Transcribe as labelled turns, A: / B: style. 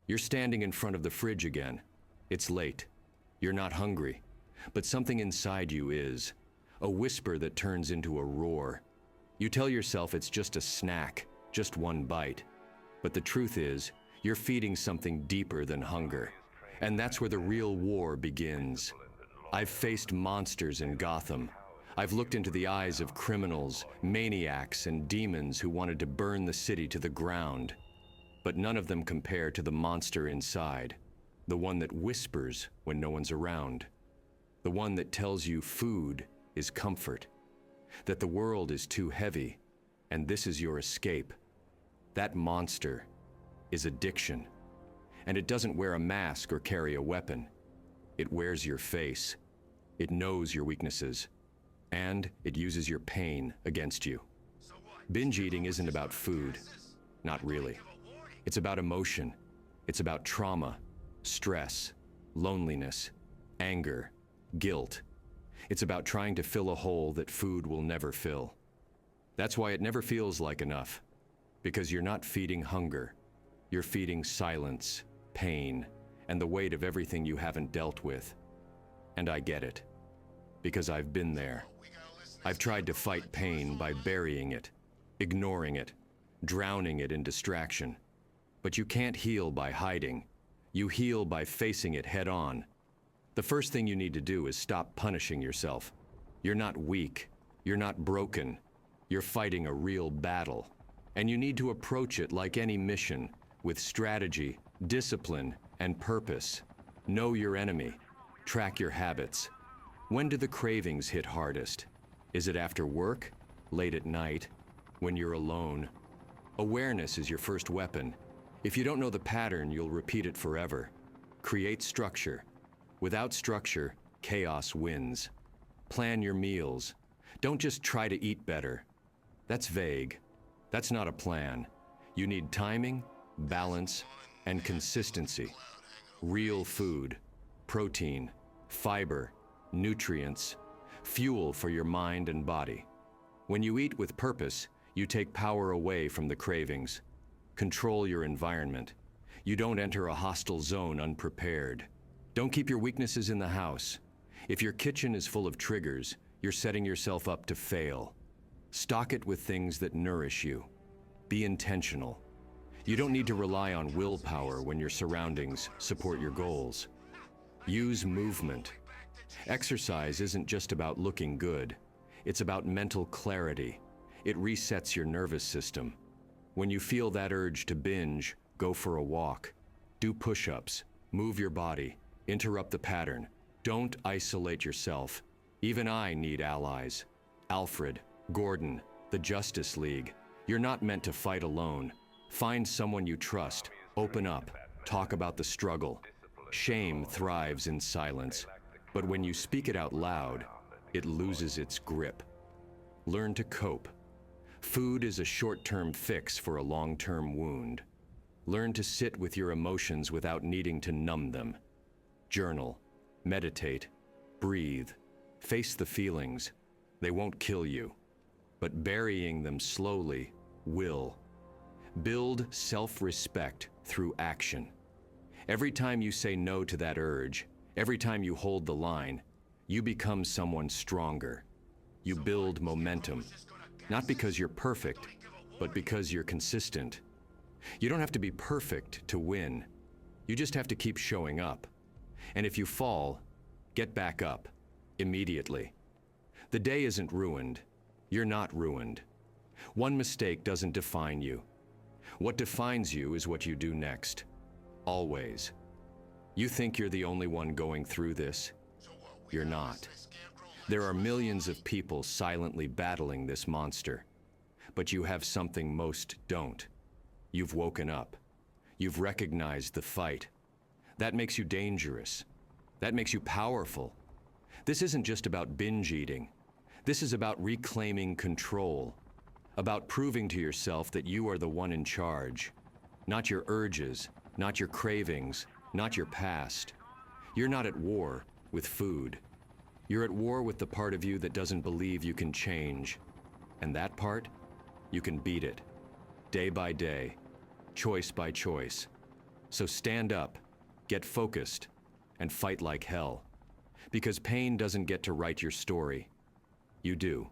A: You're standing in front of the fridge again. It's late. You're not hungry, but something inside you is. A whisper that turns into a roar. You tell yourself it's just a snack, just one bite. But the truth is, you're feeding something deeper than hunger. And that's where the real war begins. I've faced monsters in Gotham. I've looked into the eyes of criminals, maniacs, and demons who wanted to burn the city to the ground. But none of them compare to the monster inside. The one that whispers when no one's around. The one that tells you food is comfort. That the world is too heavy, and this is your escape. That monster is addiction. And it doesn't wear a mask or carry a weapon. It wears your face. It knows your weaknesses. And it uses your pain against you. Binge eating isn't about food. Not really. It's about emotion. It's about trauma, stress, loneliness, anger, guilt. It's about trying to fill a hole that food will never fill. That's why it never feels like enough. Because you're not feeding hunger. You're feeding silence, pain, and the weight of everything you haven't dealt with. And I get it. Because I've been there. I've tried to fight pain by burying it, ignoring it, drowning it in distraction. But you can't heal by hiding. You heal by facing it head on. The first thing you need to do is stop punishing yourself. You're not weak. You're not broken. You're fighting a real battle. And you need to approach it like any mission, with strategy, discipline, and purpose. Know your enemy. Track your habits. When do the cravings hit hardest? Is it after work? Late at night? When you're alone? Awareness is your first weapon. If you don't know the pattern, you'll repeat it forever. Create structure. Without structure, chaos wins. Plan your meals. Don't just try to eat better. That's vague. That's not a plan. You need timing, balance, and consistency. Real food, protein, fiber, nutrients, fuel for your mind and body. When you eat with purpose, you take power away from the cravings. Control your environment. You don't enter a hostile zone unprepared. Don't keep your weaknesses in the house. If your kitchen is full of triggers, you're setting yourself up to fail. Stock it with things that nourish you. Be intentional. You don't need to rely on willpower when your surroundings support your goals. Use movement. Exercise isn't just about looking good. It's about mental clarity. It resets your nervous system. When you feel that urge to binge, go for a walk. Do push-ups. Move your body. Interrupt the pattern. Don't isolate yourself. Even I need allies. Alfred, Gordon, the Justice League. You're not meant to fight alone. Find someone you trust. Open up. Talk about the struggle. Shame thrives in silence. But when you speak it out loud, it loses its grip. Learn to cope. Food is a short-term fix for a long-term wound. Learn to sit with your emotions without needing to numb them. Journal, meditate, breathe, face the feelings. They won't kill you, but burying them slowly will. Build self-respect through action. Every time you say no to that urge, every time you hold the line, you become someone stronger. You build momentum, not because you're perfect, but because you're consistent. You don't have to be perfect to win. You just have to keep showing up. And if you fall, get back up, immediately. The day isn't ruined. You're not ruined. One mistake doesn't define you. What defines you is what you do next. Always. You think you're the only one going through this. You're not. There are millions of people silently battling this monster. But you have something most don't. You've woken up. You've recognized the fight. That makes you dangerous. That makes you powerful. This isn't just about binge eating. This is about reclaiming control. About proving to yourself that you are the one in charge. Not your urges, not your cravings, not your past. You're not at war with food. You're at war with the part of you that doesn't believe you can change. And that part, you can beat it. Day by day, choice by choice. So stand up, get focused, and fight like hell. Because pain doesn't get to write your story. You do.